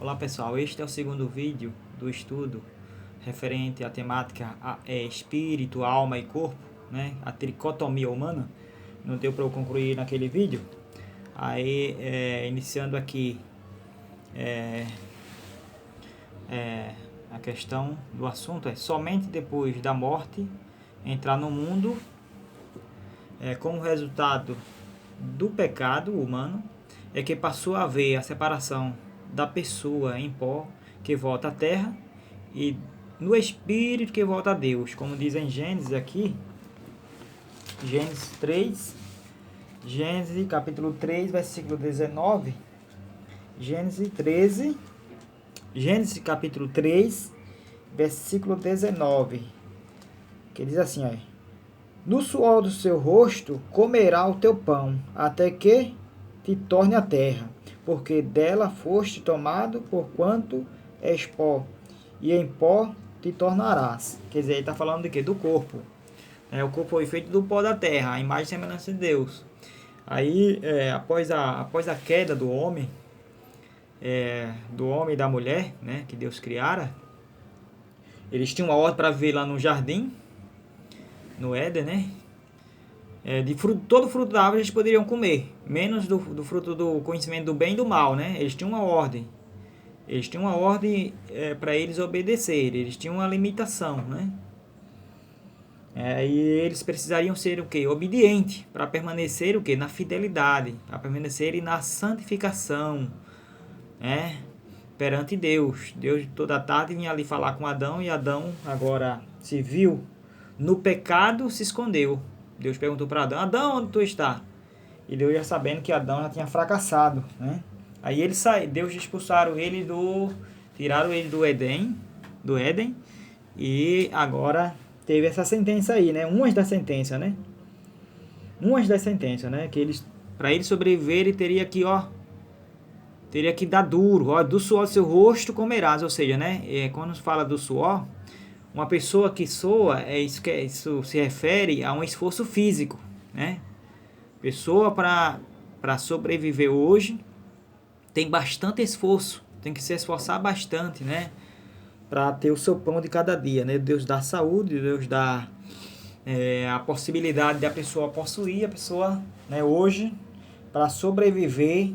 Olá pessoal, este é o segundo vídeo do estudo referente à temática espírito, alma e corpo, né? A tricotomia humana. Não deu para eu concluir naquele vídeo. Aí, iniciando aqui a questão do assunto, somente depois da morte entrar no mundo, como resultado do pecado humano, é que passou a haver a separação da pessoa em pó que volta à terra e no espírito que volta a Deus, como diz em Gênesis aqui, Gênesis capítulo 3, versículo 19, Gênesis capítulo 3, versículo 19, que diz assim, ó: no suor do seu rosto comerá o teu pão, até que te torne a terra, porque dela foste tomado, porquanto és pó, e em pó te tornarás. Quer dizer, ele está falando de quê? Do corpo. O corpo foi feito do pó da terra, a imagem e semelhança de Deus. Aí, após a queda do homem e da mulher, né, que Deus criara, eles tinham uma ordem para viver lá no jardim, no Éden, né? De fruto, todo fruto da árvore eles poderiam comer, menos do fruto do conhecimento do bem e do mal, né? Eles tinham uma ordem. Eles tinham uma ordem para eles obedecerem. Eles tinham uma limitação, né? E eles precisariam ser o quê? Obediente para permanecer o quê? Na fidelidade, para permanecerem na santificação, né? Perante Deus. Deus toda a tarde vinha ali falar com Adão, e Adão agora se viu no pecado, se escondeu. Deus perguntou para Adão: Adão, onde tu está? E Deus já sabendo que Adão já tinha fracassado, né? Aí ele Deus tiraram ele do Éden, e agora teve essa sentença aí, né? Umas das sentenças, né? Que eles, para ele sobreviver, ele teria que dar duro, do suor do seu rosto comerás, ou seja, né? Quando se fala do suor, uma pessoa que soa, isso se refere a um esforço físico, né? Pessoa para sobreviver hoje tem bastante esforço, tem que se esforçar bastante, né? Para ter o seu pão de cada dia, né? Deus dá saúde, Deus dá a possibilidade de a pessoa possuir, a pessoa, né, hoje, para sobreviver,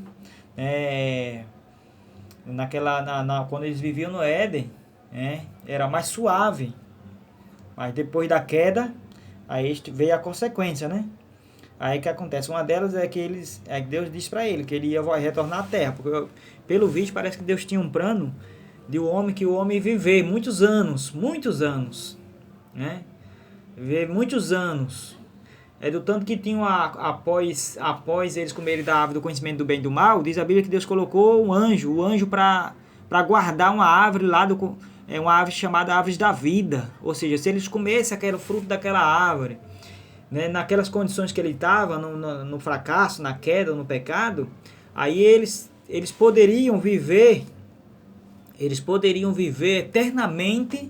quando eles viviam no Éden, era mais suave, mas depois da queda, aí veio a consequência, né? Aí que acontece, uma delas é que Deus disse para ele que ele ia retornar à terra, porque pelo visto parece que Deus tinha um plano que o homem viver muitos anos, né? Viver muitos anos. Do tanto que tinham após eles comerem da árvore do conhecimento do bem e do mal, diz a Bíblia que Deus colocou o anjo para guardar uma árvore lá, uma árvore chamada árvore da vida. Ou seja, se eles comessem aquele fruto daquela árvore, né, naquelas condições que ele estava, no fracasso, na queda, no pecado, aí eles poderiam viver eternamente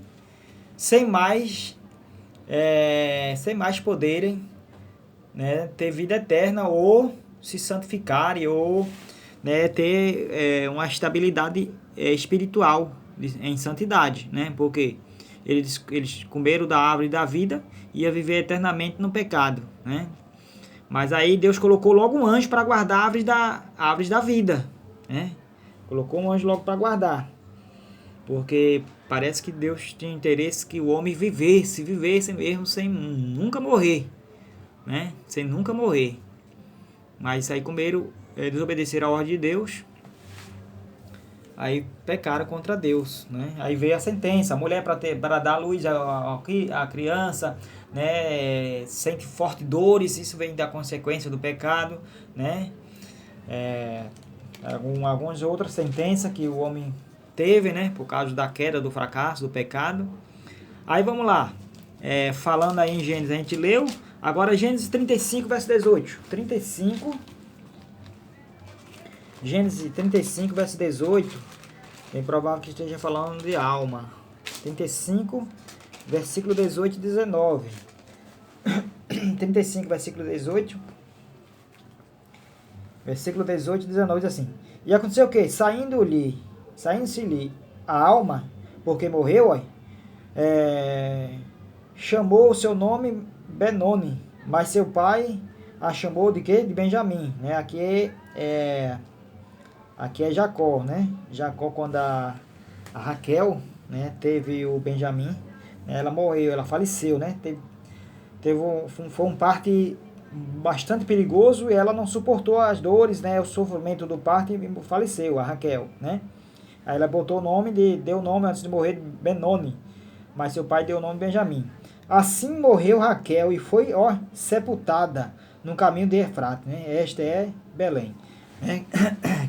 sem mais poderem, né, ter vida eterna ou se santificarem ou, né, ter uma estabilidade espiritual em santidade, né? Porque eles comeram da árvore da vida e ia viver eternamente no pecado, né? Mas aí Deus colocou logo um anjo para guardar árvores da vida, né? Colocou um anjo logo para guardar, porque parece que Deus tinha interesse que o homem vivesse mesmo sem nunca morrer, né? Sem nunca morrer. Mas aí comeram, desobedeceram a ordem de Deus, aí pecaram contra Deus, né? Aí veio a sentença: a mulher para dar luz à criança, né, sente fortes dores, isso vem da consequência do pecado, né? Algumas outras sentenças que o homem teve, né, por causa da queda, do fracasso, do pecado. Aí vamos lá, falando aí em Gênesis, a gente leu, agora Gênesis 35, verso 18. Gênesis 35, verso 18, bem provável que esteja falando de alma. 35, versículo 18 e 19. 35, versículo 18. Versículo 18 e 19 diz assim: e aconteceu o quê? Saindo-lhe saindo-se-lhe a alma, porque morreu, ó, chamou o seu nome Benoni, mas seu pai a chamou de quê? De Benjamim, né? Aqui é Jacó, né? Jacó, quando a Raquel, né, teve o Benjamim, né, ela morreu, ela faleceu, né? Foi um parto bastante perigoso e ela não suportou as dores, né, o sofrimento do parto e faleceu, a Raquel, né? Aí ela botou o nome, deu o nome antes de morrer de Benoni, mas seu pai deu o nome de Benjamim. Assim morreu Raquel e foi, ó, sepultada no caminho de Efrata, né? Esta é Belém, né?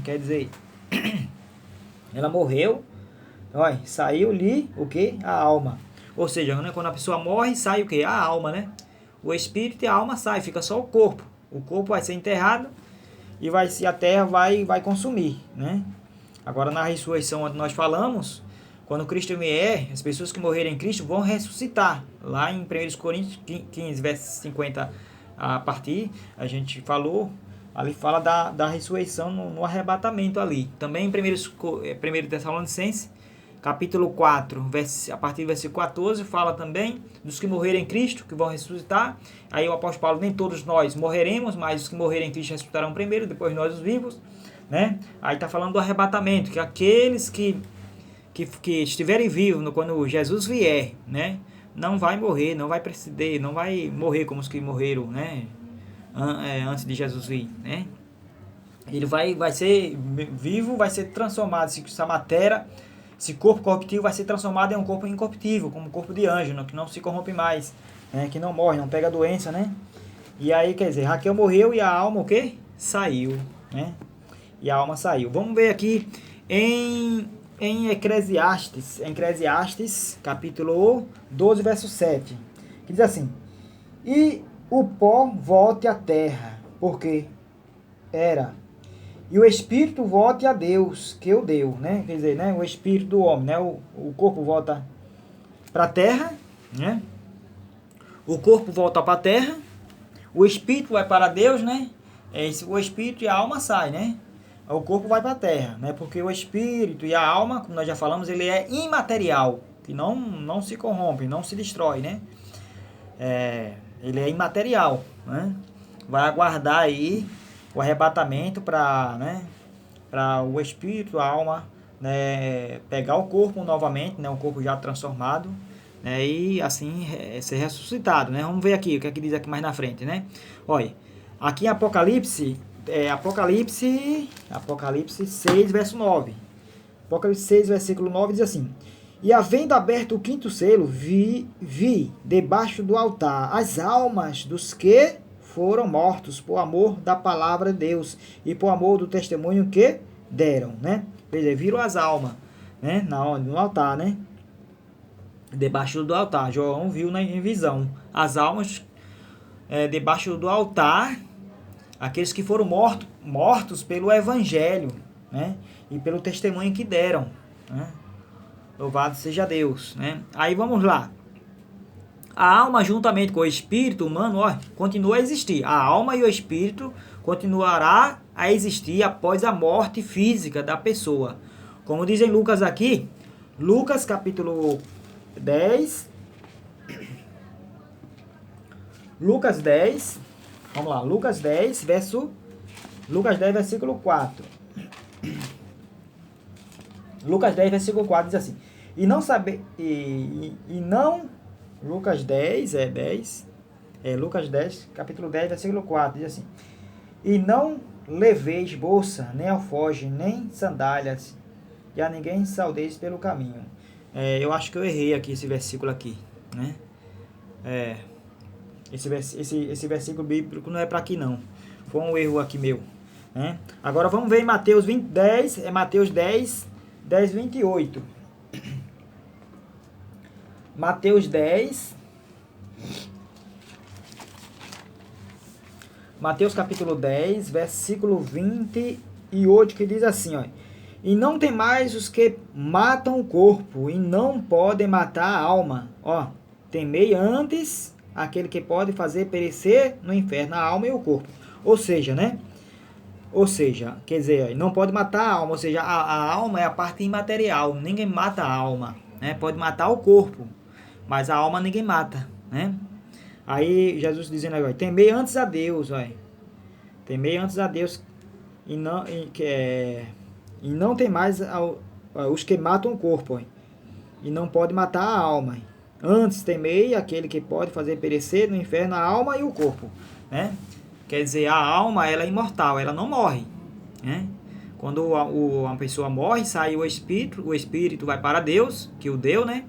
Quer dizer, ela morreu, ó, saiu-lhe o que? A alma. Ou seja, né, quando a pessoa morre, sai o que? A alma, né? O espírito e a alma saem, fica só o corpo. O corpo vai ser enterrado e a terra vai consumir, né? Agora, na ressurreição, onde nós falamos, quando Cristo vier, as pessoas que morrerem em Cristo vão ressuscitar. Lá em 1 Coríntios 15, verso 50 a partir, a gente falou, ali fala da ressurreição no arrebatamento ali. Também em 1 Tessalonicenses, capítulo 4, a partir do versículo 14, fala também dos que morrerem em Cristo, que vão ressuscitar. Aí o apóstolo Paulo, nem todos nós morreremos, mas os que morrerem em Cristo ressuscitarão primeiro, depois nós os vivos, né? Aí está falando do arrebatamento, que aqueles que estiverem vivos quando Jesus vier, né, não vai morrer, não vai preceder, não vai morrer como os que morreram, né, antes de Jesus vir, né? Ele vai ser vivo, vai ser transformado, essa matéria, esse corpo corruptível vai ser transformado em um corpo incorruptível, como um corpo de anjo, que não se corrompe mais, né, que não morre, não pega doença, né? E aí, quer dizer, Raquel morreu e a alma o quê? Saiu, né? E a alma saiu. Vamos ver aqui em Eclesiastes, capítulo 12, verso 7, que diz assim: e o pó volte à terra, porque era, e o espírito volte a Deus, que o deu, né? Quer dizer, né, o espírito do homem, né? O corpo volta para a terra, né? O corpo volta para a terra, o espírito vai para Deus, né? O espírito e a alma saem, né? O corpo vai para a terra, né? Porque o espírito e a alma, como nós já falamos, ele é imaterial, que não se corrompe, não se destrói, né? Ele é imaterial, né? Vai aguardar aí o arrebatamento para, né, para o espírito, a alma, né, pegar o corpo novamente, né, o corpo já transformado, né, e assim ser ressuscitado, né? Vamos ver aqui o que é que diz aqui mais na frente, né? Olha, aqui em Apocalipse 6, verso 9. Apocalipse 6, versículo 9 diz assim: e havendo aberto o quinto selo, vi debaixo do altar as almas dos que foram mortos por amor da palavra de Deus e por amor do testemunho que deram, né? Viram as almas, né? No altar, né? Debaixo do altar. João viu em visão as almas debaixo do altar, aqueles que foram mortos pelo evangelho, né? E pelo testemunho que deram, né? Louvado seja Deus, né? Aí vamos lá. A alma, juntamente com o espírito humano, ó, continua a existir. A alma e o espírito continuará a existir após a morte física da pessoa. Como diz em Lucas aqui, Lucas capítulo 10. Lucas 10. Vamos lá, Lucas 10, versículo 4. Lucas 10, versículo 4 diz assim: Lucas 10, capítulo 10, versículo 4, diz assim: e não leveis bolsa, nem alforje, nem sandálias, e a ninguém saudeis pelo caminho. Eu acho que eu errei aqui esse versículo aqui, né? Esse versículo bíblico não é para aqui não. Foi um erro aqui meu, né? Agora vamos ver em Mateus 10, Mateus 10, 28. Mateus 10, Mateus capítulo 10, versículo 28, que diz assim, ó: e não tem mais os que matam o corpo, e não podem matar a alma. Ó, temei antes aquele que pode fazer perecer no inferno a alma e o corpo. Ou seja, né? Ou seja, quer dizer, não pode matar a alma, ou seja, a alma é a parte imaterial, ninguém mata a alma, né? Pode matar o corpo, mas a alma ninguém mata, né? Aí Jesus dizendo agora, temei antes a Deus, vai. Temei antes a Deus e não tem mais os que matam o corpo, e não pode matar a alma. Antes temei aquele que pode fazer perecer no inferno a alma e o corpo, né? Quer dizer, a alma, ela é imortal, ela não morre, né? Quando uma pessoa morre, sai o espírito vai para Deus, que o deu, né?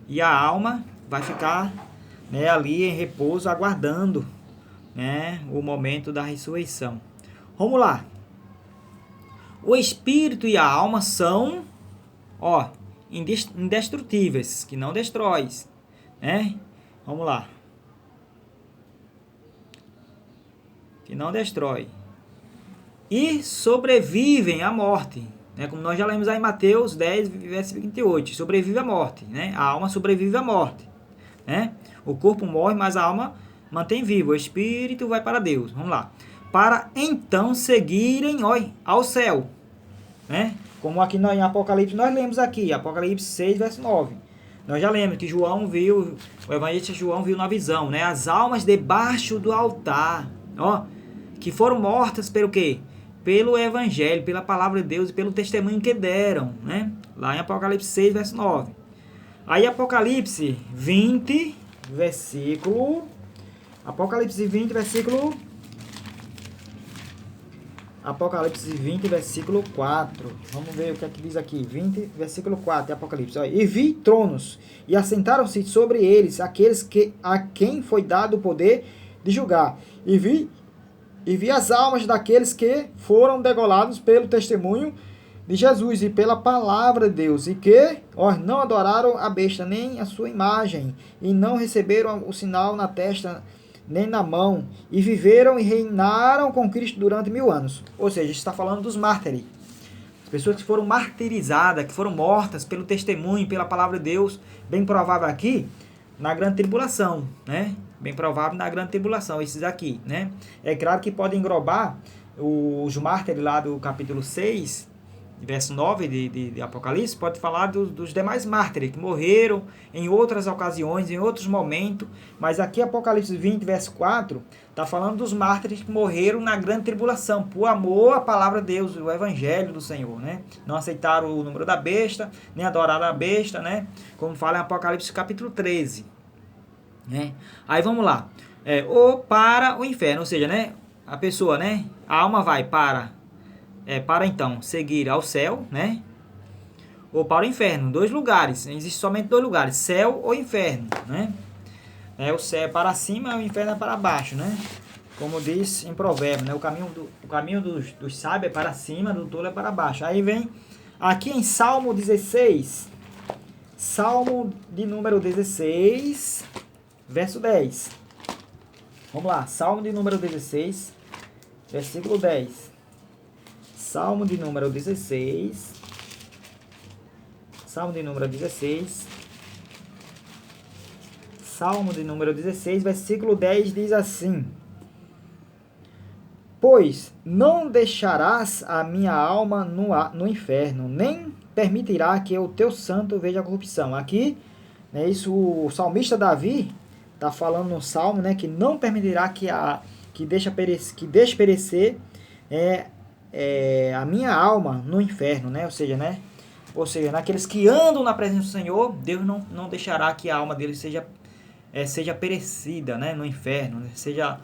E a alma vai ficar, né, ali em repouso, aguardando, né, o momento da ressurreição. Vamos lá. O espírito e a alma são, ó, indestrutíveis, que não destróis, né? Vamos lá. Que não destrói. E sobrevivem à morte, né? Como nós já lemos aí em Mateus 10, versículo 28. Sobrevive à morte, né? A alma sobrevive à morte, né? O corpo morre, mas a alma mantém vivo. O espírito vai para Deus. Vamos lá. Para então seguirem, olha, ao céu, né? Como aqui em Apocalipse nós lemos aqui, Apocalipse 6, verso 9. Nós já lemos que João viu, o evangelista João viu na visão, né? As almas debaixo do altar, ó, que foram mortas pelo quê? Pelo evangelho, pela palavra de Deus e pelo testemunho que deram, né? Lá em Apocalipse 6, verso 9. Aí Apocalipse 20, versículo... Apocalipse 20, versículo 4. Vamos ver o que é que diz aqui. 20, versículo 4 de Apocalipse. E vi tronos, e assentaram-se sobre eles aqueles a quem foi dado o poder de julgar. E vi as almas daqueles que foram degolados pelo testemunho de Jesus e pela palavra de Deus, e que não adoraram a besta, nem a sua imagem, e não receberam o sinal na testa, nem na mão, e viveram e reinaram com Cristo durante 1000 anos. Ou seja, está falando dos mártires. As pessoas que foram martirizadas, que foram mortas pelo testemunho, pela palavra de Deus, bem provável aqui, na grande tribulação, né? Bem provável na grande tribulação, esses aqui, né? É claro que pode englobar os mártires lá do capítulo 6, verso 9 de Apocalipse, pode falar dos demais mártires que morreram em outras ocasiões, em outros momentos, mas aqui Apocalipse 20, verso 4, está falando dos mártires que morreram na grande tribulação, por amor à palavra de Deus, o evangelho do Senhor, né? Não aceitaram o número da besta, nem adoraram a besta, né? Como fala em Apocalipse capítulo 13, né? Aí vamos lá, ou para o inferno, ou seja, né? A pessoa, né? A alma vai para então seguir ao céu, né? Ou para o inferno, 2 lugares, existem somente 2 lugares, céu ou inferno, né? O céu é para cima, o inferno é para baixo, né? Como diz em Provérbio, né? O caminho dos sábios é para cima, do tolo é para baixo. Aí vem aqui em Salmo 16, Salmo de número 16, verso 10. Vamos lá, Salmo de número 16, versículo 10. Salmo de número 16. Salmo de número 16. Salmo de número 16, versículo 10 diz assim: Pois não deixarás a minha alma no inferno, nem permitirá que o teu santo veja a corrupção. Aqui, né, isso o salmista Davi está falando no salmo, né, que não permitirá que deixe perecer a minha alma no inferno, né? Ou seja, naqueles que andam na presença do Senhor, Deus não deixará que a alma deles seja perecida, né, no inferno, né? Seja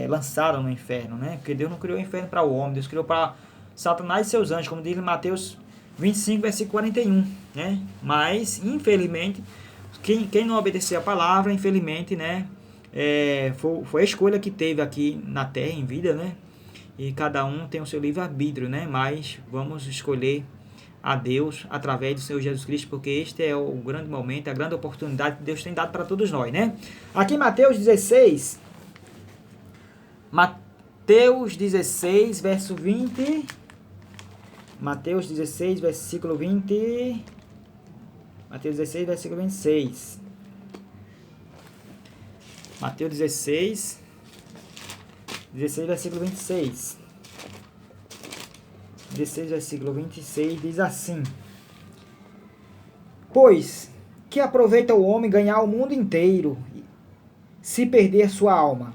lançada no inferno, né? Porque Deus não criou o inferno para o homem, Deus criou para Satanás e seus anjos, como diz em Mateus 25, versículo 41, né? Mas, infelizmente, quem não obedeceu a palavra, infelizmente, né, foi a escolha que teve aqui na terra, em vida, né? E cada um tem o seu livre-arbítrio, né? Mas vamos escolher a Deus através do Senhor Jesus Cristo, porque este é o grande momento, a grande oportunidade que Deus tem dado para todos nós, né? Aqui em Mateus 16, verso 20. Mateus 16, versículo 20. Mateus 16, versículo 26. Mateus 16, versículo 26. 16, versículo 26, diz assim: Pois, que aproveita o homem ganhar o mundo inteiro, se perder sua alma?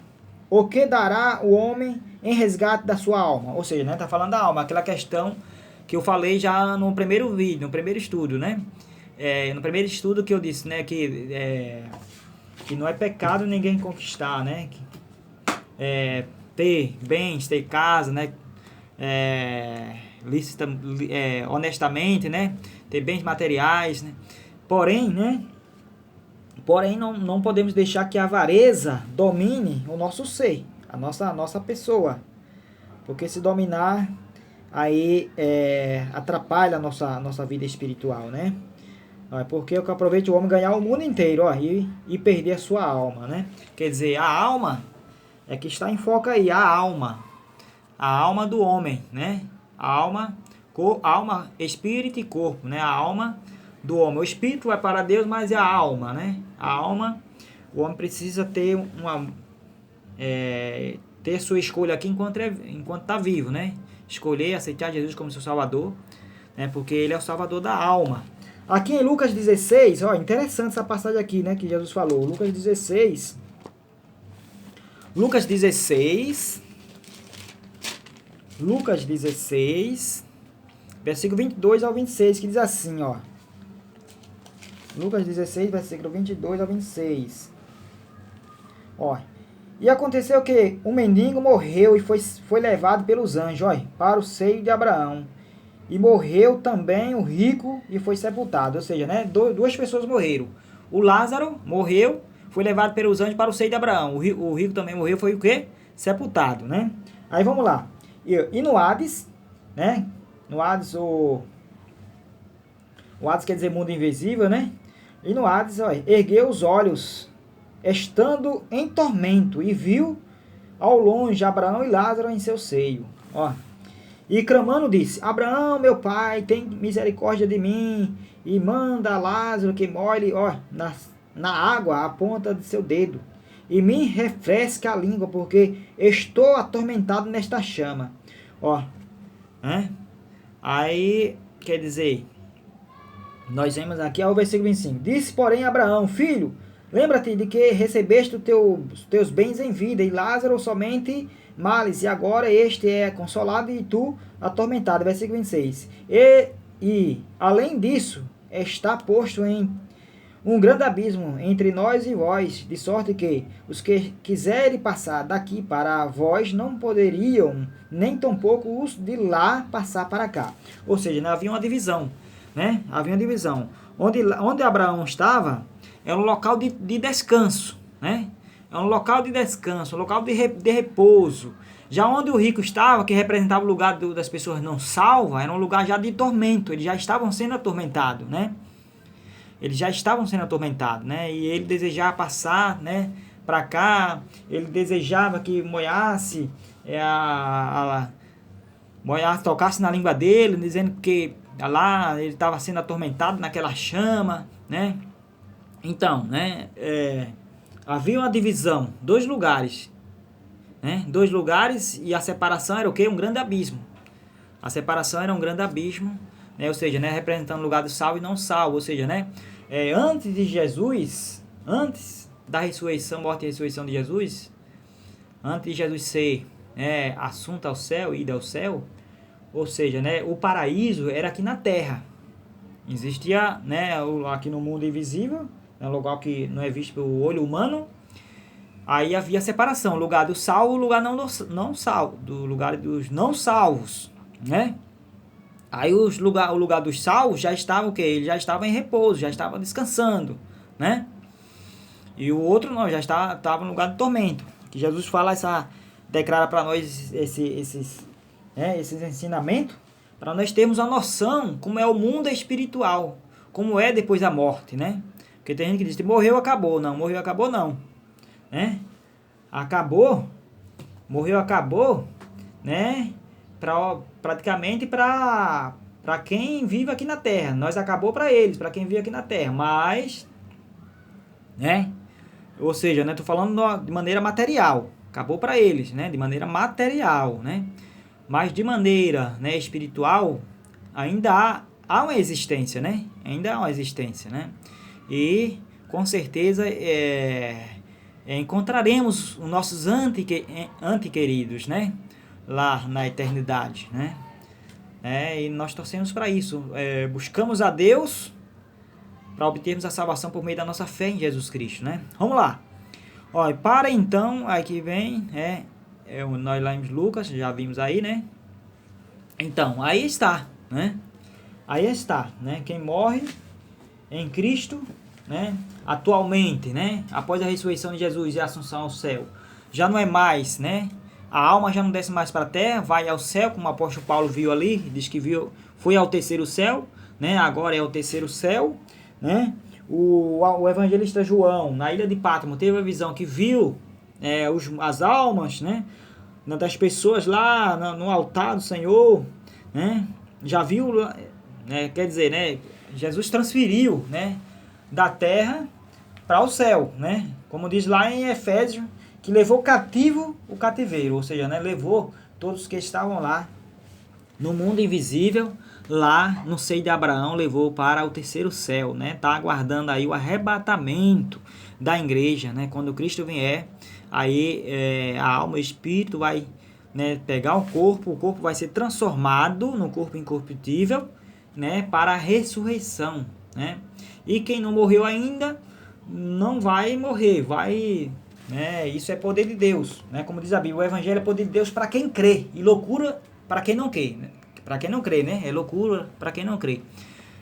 O que dará o homem em resgate da sua alma? Ou seja, né, tá falando da alma, aquela questão que eu falei já no primeiro vídeo, no primeiro estudo, né? No primeiro estudo que eu disse, né, que não é pecado ninguém conquistar, né? Ter bens, ter casa, né? Honestamente, né? Ter bens materiais, né? Porém, né? Porém, não podemos deixar que a avareza domine o nosso ser, a nossa pessoa. Porque se dominar, aí atrapalha a nossa vida espiritual, né? Porque eu que aproveito o homem ganhar o mundo inteiro, ó, e perder a sua alma, né? Quer dizer, a alma é que está em foco aí, a alma do homem, né? A alma, espírito e corpo, né? A alma do homem. O espírito vai para Deus, mas é a alma, né? A alma, o homem precisa ter ter sua escolha aqui enquanto está vivo, né? Escolher, aceitar Jesus como seu Salvador, né? Porque Ele é o Salvador da alma. Aqui em Lucas 16, ó, interessante essa passagem aqui, né? Que Jesus falou. Lucas 16, versículo 22 ao 26, que diz assim, ó. Lucas 16, versículo 22 ao 26. Ó. E aconteceu que um mendigo morreu e foi levado pelos anjos, ó, para o seio de Abraão. E morreu também o rico e foi sepultado. Ou seja, né, duas pessoas morreram. O Lázaro morreu, foi levado pelos anjos para o seio de Abraão. O rico também morreu, foi o quê? Sepultado, né? Aí vamos lá. E no Hades, né? No Hades, o Hades quer dizer mundo invisível, né? E no Hades, ó, ergueu os olhos, estando em tormento, e viu ao longe Abraão e Lázaro em seu seio. Ó. E clamando disse: Abraão, meu pai, tem misericórdia de mim, e manda Lázaro que molhe, ó, na água a ponta de seu dedo, e me refresque a língua, porque estou atormentado nesta chama. Ó, né? Aí, quer dizer, nós vemos aqui ao versículo 25. Disse, porém, Abraão: Filho, lembra-te de que recebeste os teus bens em vida, e Lázaro somente males, e agora este é consolado e tu atormentado. Versículo 26. E além disso, está posto em um grande abismo entre nós e vós, de sorte que os que quiserem passar daqui para vós não poderiam, nem tampouco os de lá passar para cá. Ou seja, né, havia uma divisão, né? Havia uma divisão. Onde Abraão estava era um local de descanso, né? É um local de descanso, um local de repouso. Já onde o rico estava, que representava o lugar das pessoas não salvas, era um lugar já de tormento. Eles já estavam sendo atormentados, né? Eles já estavam sendo atormentados, né? E ele desejava passar, né, para cá. Ele desejava que Moiasse, tocasse na língua dele, dizendo que lá ele estava sendo atormentado naquela chama, né? Então, né, havia uma divisão, dois lugares, né? Dois lugares, e a separação era o quê? Um grande abismo. A separação era um grande abismo, né? Ou seja, né, representando o lugar do salvo e não salvo. Ou seja, né, antes de Jesus, antes da ressurreição, morte e ressurreição de Jesus, antes de Jesus ser assunto ao céu, ida ao céu, ou seja, né, o paraíso era aqui na terra. Existia, né, aqui no mundo invisível, um lugar que não é visto pelo olho humano. Aí havia separação, o lugar do salvo e o lugar não salvo, do lugar dos não salvos, né? Aí o lugar dos salvos já estava o quê? Ele já estava em repouso, já estava descansando, né? E o outro não, já estava no lugar do tormento. Que Jesus declara para nós esses ensinamentos, para nós termos a noção como é o mundo espiritual, como é depois da morte, né? Porque tem gente que diz que morreu, acabou. Não, morreu, acabou não, né? Morreu, acabou, né? Praticamente para quem vive aqui na Terra. Nós acabou para eles, para quem vive aqui na Terra. Mas, né? Ou seja, né? Tô falando de maneira material. Acabou para eles, né? De maneira material, né? Mas de maneira, né, espiritual, ainda há uma existência, né? Ainda há uma existência, né? E com certeza encontraremos os nossos antequeridos, né? Lá na eternidade, né? E nós torcemos para isso. Buscamos a Deus para obtermos a salvação por meio da nossa fé em Jesus Cristo, né? Vamos lá. Olha, para então, aqui vem, nós lá em Lucas, já vimos aí, né? Então, aí está, né? Aí está, né? Quem morre em Cristo, né? Atualmente, né? Após a ressurreição de Jesus e a assunção ao céu, já não é mais, né? A alma já não desce mais para a terra, vai ao céu, como o apóstolo Paulo viu ali, diz que foi ao terceiro céu, né? Agora é o terceiro céu, né? O evangelista João, na ilha de Pátmos, teve a visão que viu as almas, né, das pessoas lá no altar do Senhor, né? Já viu, né, quer dizer, né, Jesus transferiu, né, da terra para o céu, né? Como diz lá em Efésios, que levou cativo o cativeiro, ou seja, né, levou todos que estavam lá no mundo invisível, lá no seio de Abraão, levou para o terceiro céu, né? Tá aguardando aí o arrebatamento da igreja, né? Quando Cristo vier, aí a alma e o espírito vai, né, pegar o corpo vai ser transformado no corpo incorruptível, né, para a ressurreição, né? E quem não morreu ainda não vai morrer, vai, né? Isso é poder de Deus, né? Como diz a Bíblia, o evangelho é poder de Deus para quem crê e loucura para quem não crê, né? Para quem não crê, né? É loucura para quem não crê.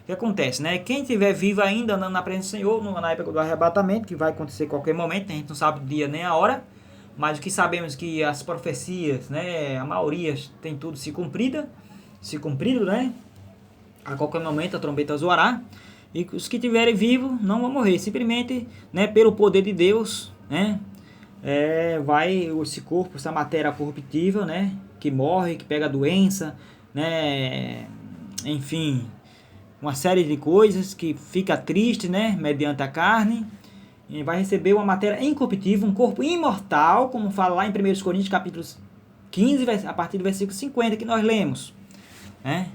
O que acontece, né? Quem estiver vivo ainda andando na presença do Senhor, na época do arrebatamento, que vai acontecer a qualquer momento, a gente não sabe o dia nem a hora, mas o que sabemos que as profecias, né? A maioria tem tudo se cumprido, né? A qualquer momento a trombeta zoará, e os que estiverem vivos não vão morrer, simplesmente, né? Pelo poder de Deus, né? Vai esse corpo, essa matéria corruptível, né? Que morre, que pega doença, né? Enfim, uma série de coisas que fica triste, né? Mediante a carne, e vai receber uma matéria incorruptível, um corpo imortal, como fala lá em 1 Coríntios capítulo 15, a partir do versículo 50 que nós lemos, né?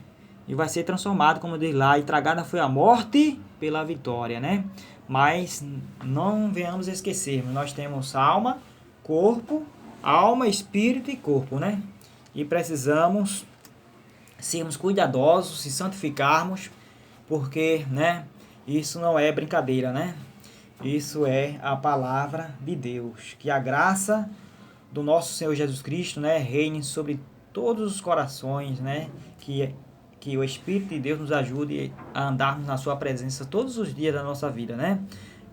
E vai ser transformado, como diz lá, e tragada foi a morte pela vitória, né? Mas não venhamos esquecer, nós temos alma, espírito e corpo, né? E precisamos sermos cuidadosos, se santificarmos, porque, né, isso não é brincadeira, né? Isso é a palavra de Deus. Que a graça do nosso Senhor Jesus Cristo, né, reine sobre todos os corações, né? Que o Espírito de Deus nos ajude a andarmos na sua presença todos os dias da nossa vida, né?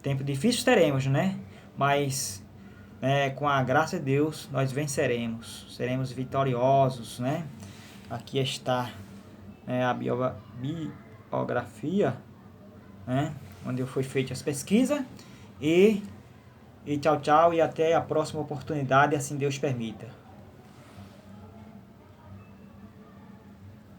Tempo difícil teremos, né? Mas com a graça de Deus nós venceremos, seremos vitoriosos, né? Aqui está a biografia, né? Onde foi feita as pesquisas, e tchau, tchau, e até a próxima oportunidade, assim Deus permita.